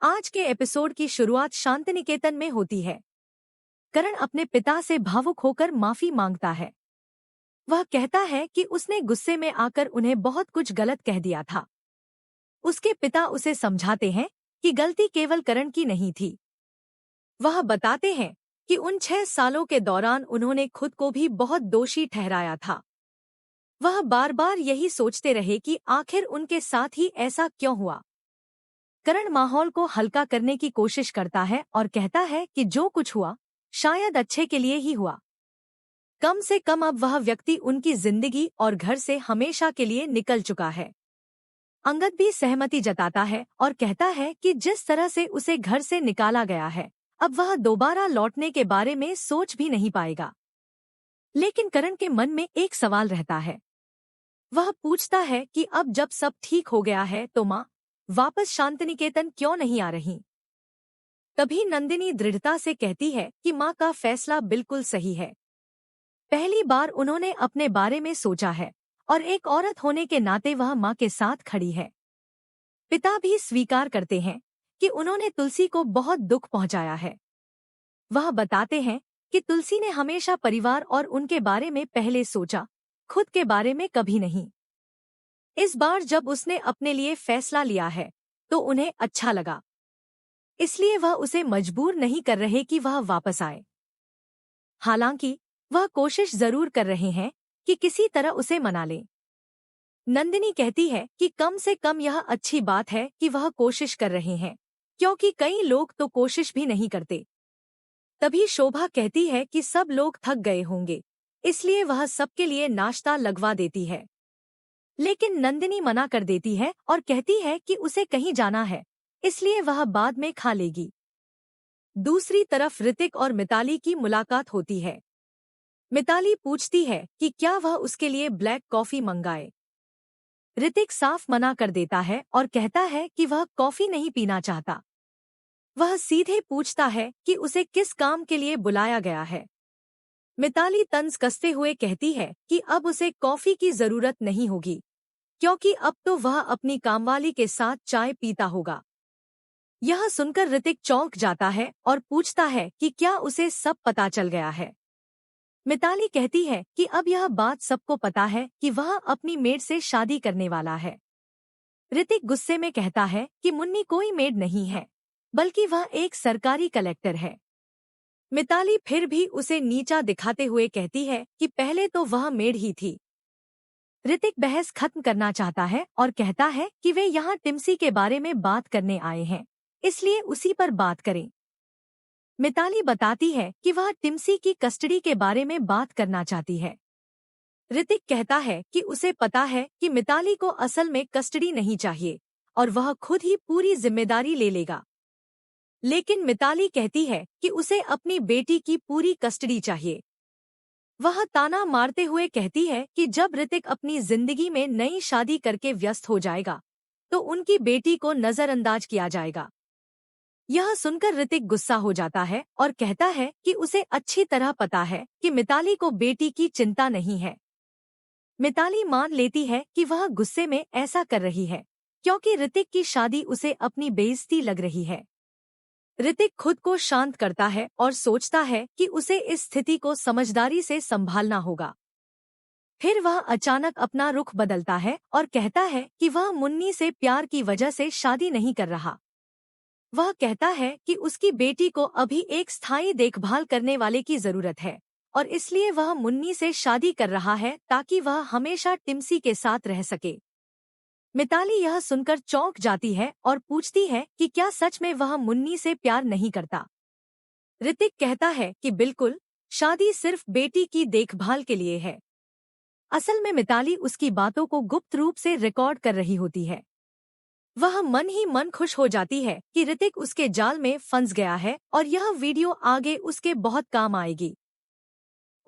आज के एपिसोड की शुरुआत शांतिनिकेतन में होती है। करण अपने पिता से भावुक होकर माफी मांगता है। वह कहता है कि उसने गुस्से में आकर उन्हें बहुत कुछ गलत कह दिया था। उसके पिता उसे समझाते हैं कि गलती केवल करण की नहीं थी। वह बताते हैं कि उन 6 सालों के दौरान उन्होंने खुद को भी बहुत दोषी ठहराया था। वह बार बार यही सोचते रहे कि आखिर उनके साथ ही ऐसा क्यों हुआ। करण माहौल को हल्का करने की कोशिश करता है और कहता है कि जो कुछ हुआ शायद अच्छे के लिए ही हुआ। कम से कम अब वह व्यक्ति उनकी जिंदगी और घर से हमेशा के लिए निकल चुका है। अंगद भी सहमति जताता है और कहता है कि जिस तरह से उसे घर से निकाला गया है, अब वह दोबारा लौटने के बारे में सोच भी नहीं पाएगा। लेकिन करण के मन में एक सवाल रहता है। वह पूछता है कि अब जब सब ठीक हो गया है तो माँ वापस शांतिनिकेतन क्यों नहीं आ रही। तभी नंदिनी दृढ़ता से कहती है कि माँ का फैसला बिल्कुल सही है। पहली बार उन्होंने अपने बारे में सोचा है और एक औरत होने के नाते वह माँ के साथ खड़ी है। पिता भी स्वीकार करते हैं कि उन्होंने तुलसी को बहुत दुख पहुंचाया है। वह बताते हैं कि तुलसी ने हमेशा परिवार और उनके बारे में पहले सोचा, खुद के बारे में कभी नहीं। इस बार जब उसने अपने लिए फैसला लिया है तो उन्हें अच्छा लगा, इसलिए वह उसे मजबूर नहीं कर रहे कि वह वापस आए। हालांकि वह कोशिश जरूर कर रहे हैं कि किसी तरह उसे मना लें। नंदिनी कहती है कि कम से कम यह अच्छी बात है कि वह कोशिश कर रहे हैं, क्योंकि कई लोग तो कोशिश भी नहीं करते। तभी शोभा कहती है कि सब लोग थक गए होंगे, इसलिए वह सबके लिए नाश्ता लगवा देती है। लेकिन नंदिनी मना कर देती है और कहती है कि उसे कहीं जाना है, इसलिए वह बाद में खा लेगी। दूसरी तरफ ऋतिक और मिताली की मुलाकात होती है। मिताली पूछती है कि क्या वह उसके लिए ब्लैक कॉफी मंगाए। ऋतिक साफ मना कर देता है और कहता है कि वह कॉफी नहीं पीना चाहता। वह सीधे पूछता है कि उसे किस काम के लिए बुलाया गया है। मिताली तंज कसते हुए कहती है कि अब उसे कॉफी की जरूरत नहीं होगी, क्योंकि अब तो वह अपनी कामवाली के साथ चाय पीता होगा। यह सुनकर ऋतिक चौंक जाता है और पूछता है कि क्या उसे सब पता चल गया है। मिताली कहती है कि अब यह बात सबको पता है कि वह अपनी मेड से शादी करने वाला है। ऋतिक गुस्से में कहता है कि मुन्नी कोई मेड नहीं है, बल्कि वह एक सरकारी कलेक्टर है। मिताली फिर भी उसे नीचा दिखाते हुए कहती है कि पहले तो वह मेड ही थी। ऋतिक बहस खत्म करना चाहता है और कहता है कि वे यहाँ टिम्सी के बारे में बात करने आए हैं, इसलिए उसी पर बात करें। मिताली बताती है कि वह टिम्सी की कस्टडी के बारे में बात करना चाहती है। ऋतिक कहता है कि उसे पता है कि मिताली को असल में कस्टडी नहीं चाहिए और वह खुद ही पूरी जिम्मेदारी ले लेगा। लेकिन मिताली कहती है कि उसे अपनी बेटी की पूरी कस्टडी चाहिए। वह ताना मारते हुए कहती है कि जब ऋतिक अपनी जिंदगी में नई शादी करके व्यस्त हो जाएगा तो उनकी बेटी को नजरअंदाज किया जाएगा। यह सुनकर ऋतिक गुस्सा हो जाता है और कहता है कि उसे अच्छी तरह पता है कि मिताली को बेटी की चिंता नहीं है। मिताली मान लेती है कि वह गुस्से में ऐसा कर रही है क्योंकि ऋतिक की शादी उसे अपनी बेइज्जती लग रही है। ऋतिक खुद को शांत करता है और सोचता है कि उसे इस स्थिति को समझदारी से संभालना होगा। फिर वह अचानक अपना रुख बदलता है और कहता है कि वह मुन्नी से प्यार की वजह से शादी नहीं कर रहा। वह कहता है कि उसकी बेटी को अभी एक स्थायी देखभाल करने वाले की जरूरत है और इसलिए वह मुन्नी से शादी कर रहा है ताकि वह हमेशा टिम्सी के साथ रह सके। मिताली यह सुनकर चौंक जाती है और पूछती है कि क्या सच में वह मुन्नी से प्यार नहीं करता। ऋतिक कहता है कि बिल्कुल, शादी सिर्फ बेटी की देखभाल के लिए है। असल में मिताली उसकी बातों को गुप्त रूप से रिकॉर्ड कर रही होती है। वह मन ही मन खुश हो जाती है कि ऋतिक उसके जाल में फंस गया है और यह वीडियो आगे उसके बहुत काम आएगी।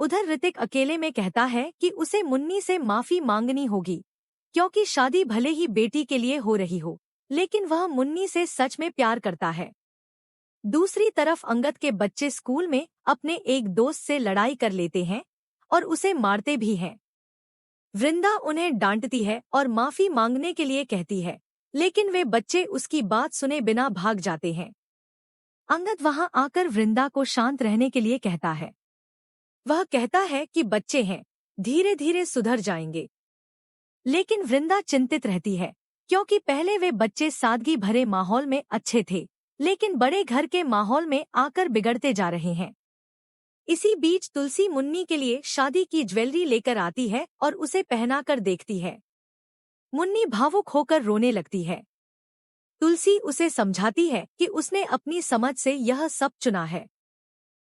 उधर ऋतिक अकेले में कहता है कि उसे मुन्नी से माफी मांगनी होगी, क्योंकि शादी भले ही बेटी के लिए हो रही हो, लेकिन वह मुन्नी से सच में प्यार करता है। दूसरी तरफ अंगद के बच्चे स्कूल में अपने एक दोस्त से लड़ाई कर लेते हैं और उसे मारते भी हैं। वृंदा उन्हें डांटती है और माफी मांगने के लिए कहती है, लेकिन वे बच्चे उसकी बात सुने बिना भाग जाते हैं। अंगद वहां आकर वृंदा को शांत रहने के लिए कहता है। वह कहता है कि बच्चे हैं, धीरे धीरे सुधर जाएंगे। लेकिन वृंदा चिंतित रहती है, क्योंकि पहले वे बच्चे सादगी भरे माहौल में अच्छे थे, लेकिन बड़े घर के माहौल में आकर बिगड़ते जा रहे हैं। इसी बीच तुलसी मुन्नी के लिए शादी की ज्वेलरी लेकर आती है और उसे पहनाकर देखती है। मुन्नी भावुक होकर रोने लगती है। तुलसी उसे समझाती है कि उसने अपनी समझ से यह सब चुना है।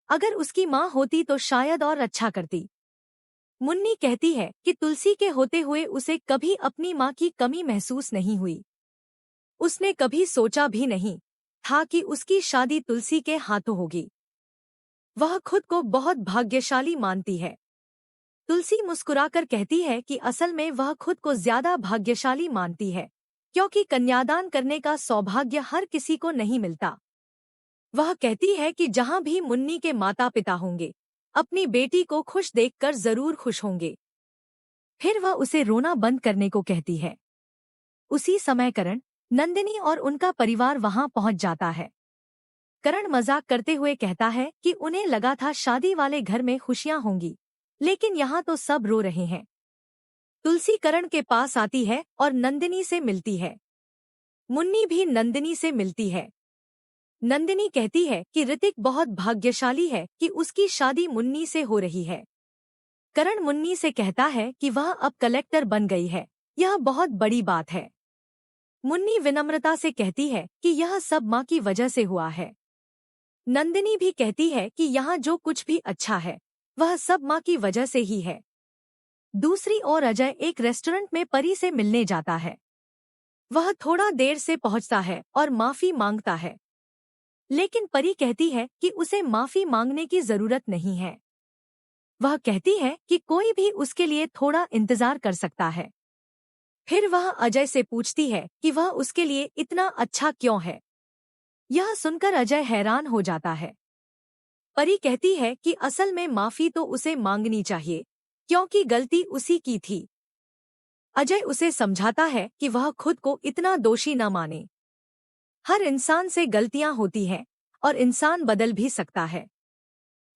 अगर उसकी माँ होती तो शायद और अच्छा करती। मुन्नी कहती है कि तुलसी के होते हुए उसे कभी अपनी माँ की कमी महसूस नहीं हुई। उसने कभी सोचा भी नहीं था कि उसकी शादी तुलसी के हाथों होगी। वह खुद को बहुत भाग्यशाली मानती है। तुलसी मुस्कुराकर कहती है कि असल में वह खुद को ज्यादा भाग्यशाली मानती है, क्योंकि कन्यादान करने का सौभाग्य हर किसी को नहीं मिलता। वह कहती है कि जहां भी मुन्नी के माता पिता होंगे, अपनी बेटी को खुश देखकर जरूर खुश होंगे। फिर वह उसे रोना बंद करने को कहती है। उसी समय करण, नंदिनी और उनका परिवार वहां पहुंच जाता है। करण मजाक करते हुए कहता है कि उन्हें लगा था शादी वाले घर में खुशियां होंगी, लेकिन यहाँ तो सब रो रहे हैं। तुलसी करण के पास आती है और नंदिनी से मिलती है। मुन्नी भी नंदिनी से मिलती है। नंदिनी कहती है कि ऋतिक बहुत भाग्यशाली है कि उसकी शादी मुन्नी से हो रही है। करण मुन्नी से कहता है कि वह अब कलेक्टर बन गई है, यह बहुत बड़ी बात है। मुन्नी विनम्रता से कहती है कि यह सब माँ की वजह से हुआ है। नंदिनी भी कहती है कि यहाँ जो कुछ भी अच्छा है, वह सब माँ की वजह से ही है। दूसरी ओर अजय एक रेस्टोरेंट में परी से मिलने जाता है। वह थोड़ा देर से पहुंचता है और माफी मांगता है, लेकिन परी कहती है कि उसे माफी मांगने की जरूरत नहीं है। वह कहती है कि कोई भी उसके लिए थोड़ा इंतजार कर सकता है। फिर वह अजय से पूछती है कि वह उसके लिए इतना अच्छा क्यों है। यह सुनकर अजय हैरान हो जाता है। परी कहती है कि असल में माफी तो उसे मांगनी चाहिए, क्योंकि गलती उसी की थी। अजय उसे समझाता है कि वह खुद को इतना दोषी न माने। हर इंसान से गलतियां होती हैं और इंसान बदल भी सकता है।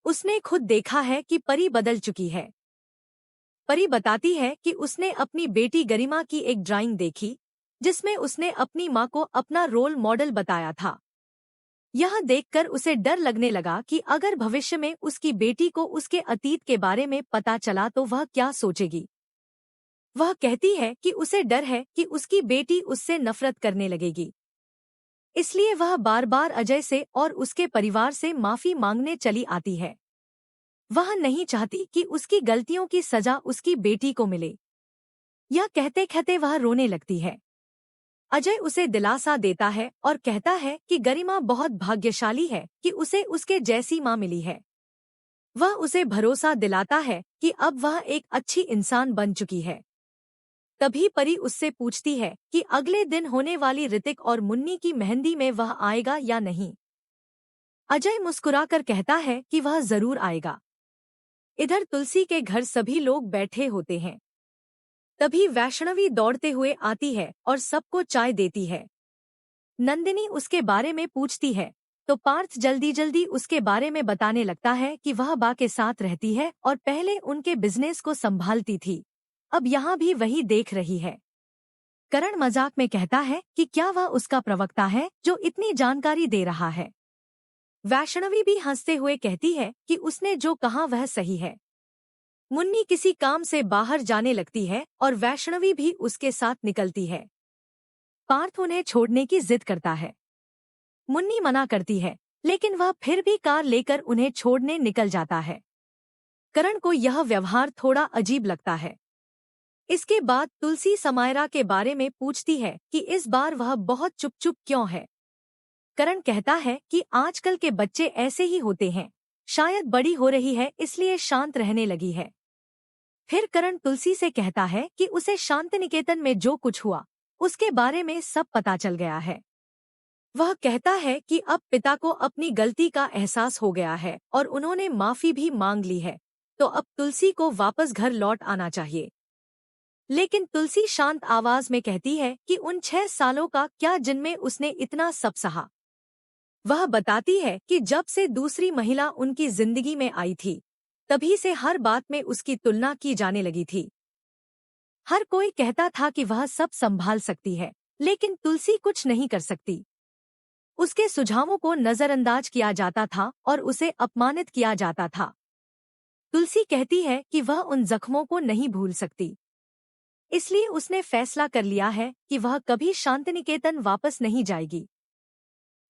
उसने खुद देखा है कि परी बदल चुकी है। परी बताती है कि उसने अपनी बेटी गरिमा की एक ड्राइंग देखी, जिसमें उसने अपनी माँ को अपना रोल मॉडल बताया था। यह देखकर उसे डर लगने लगा कि अगर भविष्य में उसकी बेटी को उसके अतीत के बारे में पता चला तो वह क्या सोचेगी। वह कहती है कि उसे डर है कि उसकी बेटी उससे नफरत करने लगेगी। इसलिए वह बार बार अजय से और उसके परिवार से माफी मांगने चली आती है। वह नहीं चाहती कि उसकी गलतियों की सजा उसकी बेटी को मिले। यह कहते कहते वह रोने लगती है। अजय उसे दिलासा देता है और कहता है कि गरिमा बहुत भाग्यशाली है कि उसे उसके जैसी माँ मिली है। वह उसे भरोसा दिलाता है कि अब वह एक अच्छी इंसान बन चुकी है। तभी परी उससे पूछती है कि अगले दिन होने वाली ऋतिक और मुन्नी की मेहंदी में वह आएगा या नहीं। अजय मुस्कुराकर कहता है कि वह जरूर आएगा। इधर तुलसी के घर सभी लोग बैठे होते हैं। तभी वैष्णवी दौड़ते हुए आती है और सबको चाय देती है। नंदिनी उसके बारे में पूछती है तो पार्थ जल्दी जल्दी उसके बारे में बताने लगता है कि वह बा के साथ रहती है और पहले उनके बिजनेस को संभालती थी, अब यहाँ भी वही देख रही है। करण मजाक में कहता है कि क्या वह उसका प्रवक्ता है जो इतनी जानकारी दे रहा है। वैष्णवी भी हंसते हुए कहती है कि उसने जो कहा वह सही है। मुन्नी किसी काम से बाहर जाने लगती है और वैष्णवी भी उसके साथ निकलती है। पार्थ उन्हें छोड़ने की जिद करता है। मुन्नी मना करती है, लेकिन वह फिर भी कार लेकर उन्हें छोड़ने निकल जाता है। करण को यह व्यवहार थोड़ा अजीब लगता है। इसके बाद तुलसी समायरा के बारे में पूछती है कि इस बार वह बहुत चुप चुप क्यों है। करण कहता है कि आजकल के बच्चे ऐसे ही होते हैं, शायद बड़ी हो रही है इसलिए शांत रहने लगी है। फिर करण तुलसी से कहता है कि उसे शांतिनिकेतन में जो कुछ हुआ उसके बारे में सब पता चल गया है। वह कहता है कि अब पिता को अपनी गलती का एहसास हो गया है और उन्होंने माफी भी मांग ली है, तो अब तुलसी को वापस घर लौट आना चाहिए। लेकिन तुलसी शांत आवाज में कहती है कि उन 6 सालों का क्या जिनमें उसने इतना सब सहा। वह बताती है कि जब से दूसरी महिला उनकी जिंदगी में आई थी, तभी से हर बात में उसकी तुलना की जाने लगी थी। हर कोई कहता था कि वह सब संभाल सकती है, लेकिन तुलसी कुछ नहीं कर सकती। उसके सुझावों को नजरअंदाज किया जाता था और उसे अपमानित किया जाता था। तुलसी कहती है कि वह उन जख्मों को नहीं भूल सकती। इसलिए उसने फैसला कर लिया है कि वह कभी शांतिनिकेतन वापस नहीं जाएगी।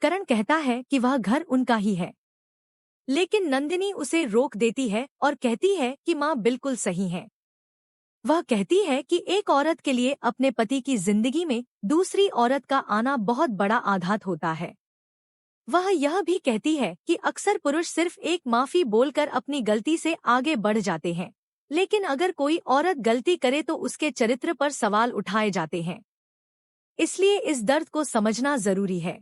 करण कहता है कि वह घर उनका ही है, लेकिन नंदिनी उसे रोक देती है और कहती है कि माँ बिल्कुल सही है। वह कहती है कि एक औरत के लिए अपने पति की जिंदगी में दूसरी औरत का आना बहुत बड़ा आघात होता है। वह यह भी कहती है कि अक्सर पुरुष सिर्फ एक माफी बोलकर अपनी गलती से आगे बढ़ जाते हैं, लेकिन अगर कोई औरत गलती करे तो उसके चरित्र पर सवाल उठाए जाते हैं। इसलिए इस दर्द को समझना जरूरी है।